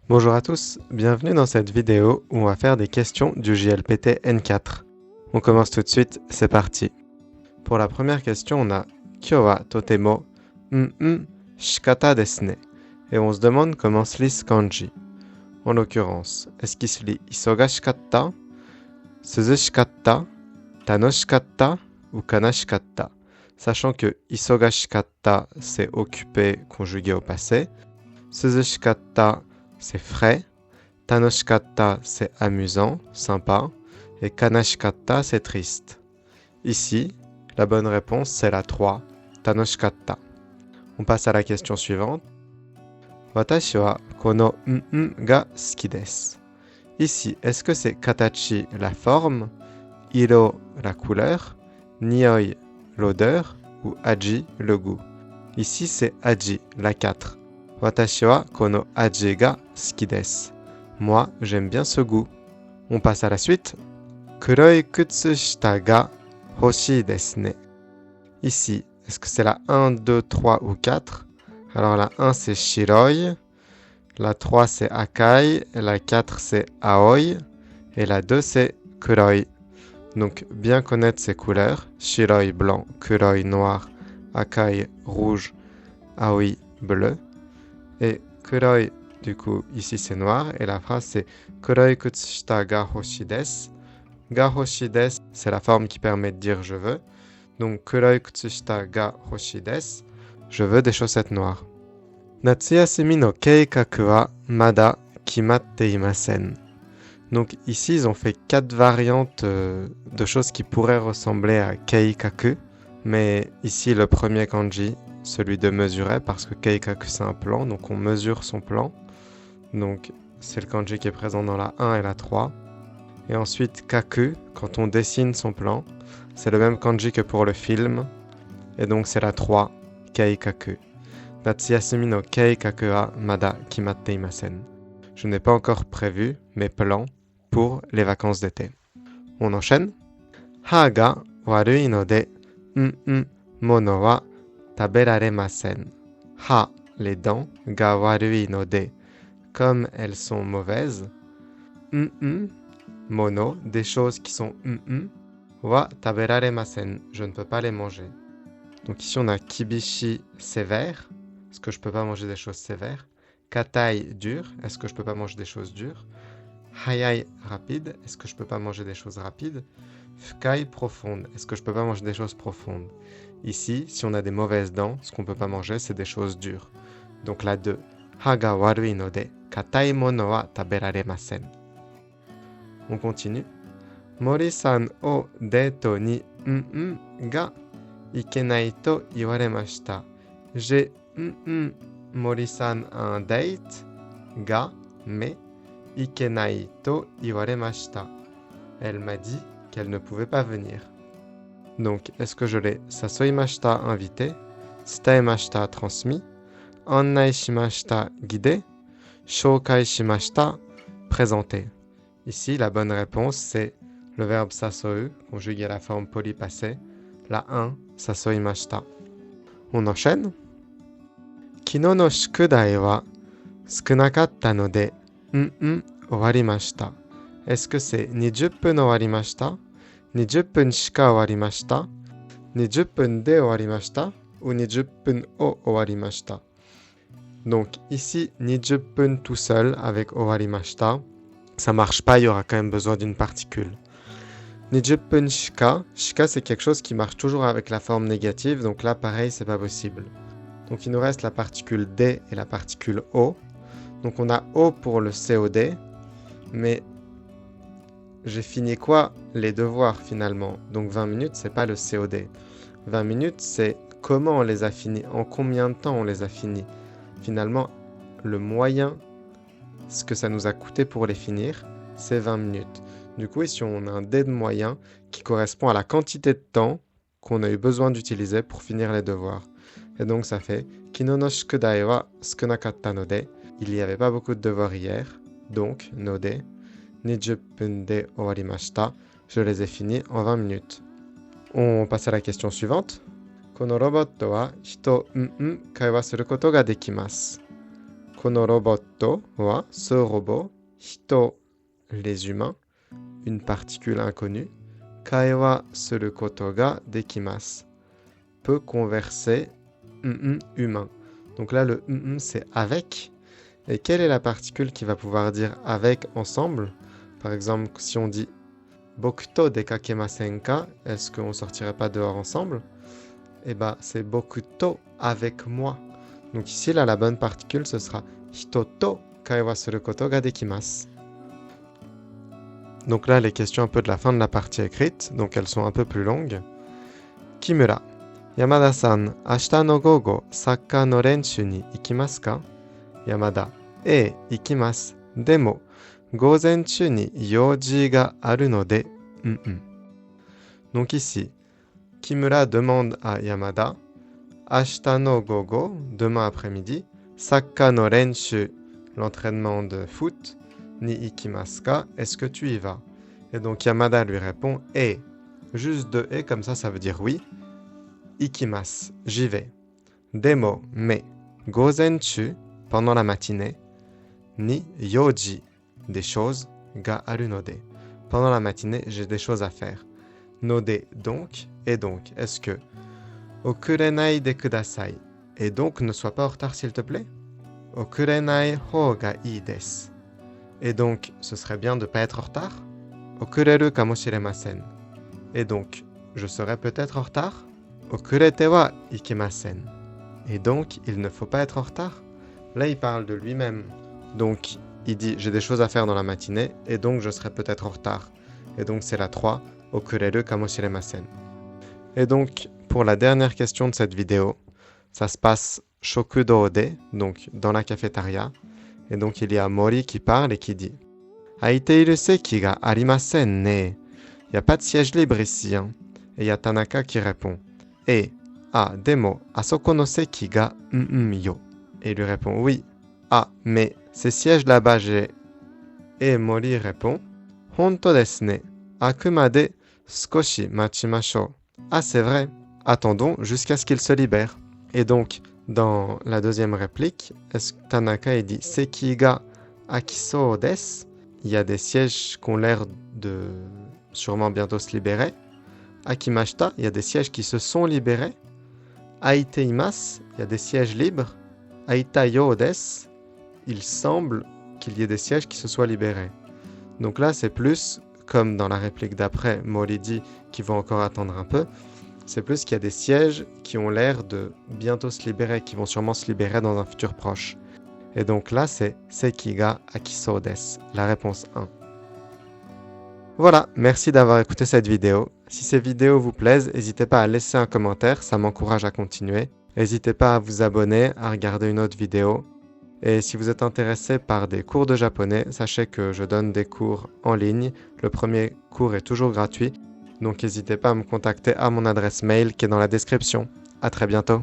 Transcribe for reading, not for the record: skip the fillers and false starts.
Bonjour à tous, bienvenue dans cette vidéo où on va faire des questions du JLPT N4. On commence tout de suite, c'est parti. Pour la première question, on a Kyo wa totemo shikata desu ne. Et on se demande comment se lit ce kanji. En l'occurrence, est-ce qu'il se lit isogashikatta, suzushikatta, tanoshikatta ou kanashikatta? Sachant que isogashikatta c'est occupé conjugué au passé, suzushikatta c'est frais, tanoshikatta c'est amusant, sympa, et kanashikatta c'est triste. Ici, la bonne réponse c'est la 3, tanoshikatta. On passe à la question suivante. Watashi wa kono ga suki desu. Ici, est-ce que c'est katachi la forme, iro la couleur, nioi l'odeur ou aji le goût? Ici, c'est aji la 4. Watashi wa kono aji ga suki desu. Moi, j'aime bien ce goût. On passe à la suite. Kuroi kutsushita ga hoshii desu ne. Ici, est-ce que c'est la 1, 2, 3 ou 4? Alors la 1 c'est shiroi, la 3 c'est akai, la 4 c'est aoi, et la 2 c'est kuroi. Donc bien connaître ces couleurs. Shiroi blanc, kuroi noir, akai rouge, aoi bleu. Et kuroi, du coup, ici c'est noir. Et la phrase c'est Kuroi kutsushita ga hoshii desu. Ga hoshii desu, c'est la forme qui permet de dire je veux. Donc kuroi kutsushita ga hoshii desu. Je veux des chaussettes noires. Natsuyasumi no keikaku wa mada kimatte imasen. Donc ici, ils ont fait 4 variantes de choses qui pourraient ressembler à keikaku. Mais ici, le premier kanji, celui de mesurer, parce que keikaku c'est un plan, donc on mesure son plan. Donc c'est le kanji qui est présent dans la 1 et la 3. Et ensuite, kaku, quand on dessine son plan, c'est le même kanji que pour le film. Et donc c'est la 3, keikaku. Natsuyasumi no keikaku wa mada kimatte imasen. Je n'ai pas encore prévu mes plans pour les vacances d'été. On enchaîne. Ha ga warui no de mono wa taberaremasen. Ha, les dents, ga warui no de, comme elles sont mauvaises. Mono, des choses qui sont wa taberaremasen, je ne peux pas les manger. Donc ici on a kibishi, sévère. Est-ce que je peux pas manger des choses sévères? Katai, dur. Est-ce que je peux pas manger des choses dures? Hayai, rapide. Est-ce que je peux pas manger des choses rapides? Fukai, profonde. Est-ce que je peux pas manger des choses profondes? Ici, si on a des mauvaises dents, ce qu'on peut pas manger, c'est des choses dures. Donc la 2. Ha ga warui no de katai mono wa taberaremasen. On continue. Mori-san o deto ni ga ikenai to iwaremashita. J'ai Mori-san un date ga mais ikenai to iwaremashita. Elle m'a dit qu'elle ne pouvait pas venir. Donc, est-ce que je l'ai sasoimashita invité, tsutaemashita transmis, annai shimashita guidé, shoukai shimashita présenté? Ici, la bonne réponse, c'est le verbe sasou, conjugué à la forme polypassée, la 1, sasoimashita. On enchaîne. Kino no shukudai wa sukunakatta no de, owarimashita. Est-ce que c'est 20分終わりました ?20 分しか終わりました ?20 分で終わりました ou 20 分を終わりました Donc ici, 20 分tout seul avec 終わりました. Ça marche pas, il y aura quand même besoin d'une particule. 20 分しか, shika c'est quelque chose qui marche toujours avec la forme négative, donc là pareil, c'est pas possible. Donc il nous reste la particule D et la particule O. Donc on a O pour le COD, mais j'ai fini quoi? Les devoirs finalement. Donc 20 minutes, c'est pas le COD. 20 minutes, c'est comment on les a finis, en combien de temps on les a finis. Finalement, le moyen, ce que ça nous a coûté pour les finir, c'est 20 minutes. Du coup, ici, on a un D de moyen qui correspond à la quantité de temps qu'on a eu besoin d'utiliser pour finir les devoirs. Et donc, ça fait Kino no shukudai wa sukunakatta no de. Il n'y avait pas beaucoup de devoirs hier, donc no de. 20 分で終わりました. Je les ai finis en 20 minutes. On passe à la question suivante. このロボットは人会話することができます. Kono roboto wa, ce robot, hito, les humains, une particule inconnue, kai wa suru koto ga dekimasu, peut converser, humain. Donc là, le c'est avec. Et quelle est la particule qui va pouvoir dire avec ensemble? Par exemple, si on dit boku to dekakemasen ka, est-ce qu'on sortirait pas dehors ensemble? Eh bien, c'est boku to avec moi. Donc ici, là, la bonne particule, ce sera hito to kaiwa suru koto ga dekimasu. Donc là, les questions un peu de la fin de la partie écrite, donc elles sont un peu plus longues. Kimura. Yamada-san, ashita no gogo, sakka no renshu ni ikimasu ka? Yamada. Ikimasu. Demo, gozenchu ni yoji ga aru no de. Donc ici, Kimura demande à Yamada, ashita no gogo, demain après-midi, sakka no renshu, l'entraînement de foot, ni ikimasu ka, est-ce que tu y vas? Et donc Yamada lui répond, juste de comme ça veut dire oui. Ikimasu, j'y vais. Demo, mais. Gozenchu, pendant la matinée. Ni yoji, des choses. Ga aru no de. Pendant la matinée, j'ai des choses à faire. No de, donc. Et donc, est-ce que. Okurenai de kudasai. Et donc, ne sois pas en retard, s'il te plaît. Okurenai hou ga ii desu. Et donc, ce serait bien de ne pas être en retard. Okureru kamoshiremasen. Et donc, je serai peut-être en retard. Okurete wa ikemasen. Et donc, il ne faut pas être en retard. Là, il parle de lui-même. Donc, il dit, j'ai des choses à faire dans la matinée, et donc je serai peut-être en retard. Et donc, c'est la 3, okureru kamoshiremasen. Et donc, pour la dernière question de cette vidéo, ça se passe shokudo de, donc dans la cafétéria. Et donc, il y a Mori qui parle et qui dit, aiteiru seki ga arimasen ne. Il n'y a pas de siège libre ici. Hein. Et il y a Tanaka qui répond, demo, asoko no seki ga yo. Et il lui répond, oui. Mais ces sièges là-bas, j'ai. Et Mori répond, honto desu ne. Akumade sukoshi machimashou. Ah, c'est vrai. Attendons jusqu'à ce qu'il se libère. Et donc, dans la deuxième réplique, Tanaka dit, seki ga akisou desu. Il y a des sièges qui ont l'air de sûrement bientôt se libérer. Akimashita, il y a des sièges qui se sont libérés. Aiteimasu, il y a des sièges libres. Aitayo desu, il semble qu'il y ait des sièges qui se soient libérés. Donc là, c'est plus, comme dans la réplique d'après, Mori dit qu'il va encore attendre un peu, c'est plus qu'il y a des sièges qui ont l'air de bientôt se libérer, qui vont sûrement se libérer dans un futur proche. Et donc là, c'est Seki ga akisou desu, la réponse 1. Voilà, merci d'avoir écouté cette vidéo. Si ces vidéos vous plaisent, n'hésitez pas à laisser un commentaire, ça m'encourage à continuer. N'hésitez pas à vous abonner, à regarder une autre vidéo. Et si vous êtes intéressé par des cours de japonais, sachez que je donne des cours en ligne. Le premier cours est toujours gratuit, donc n'hésitez pas à me contacter à mon adresse mail qui est dans la description. À très bientôt.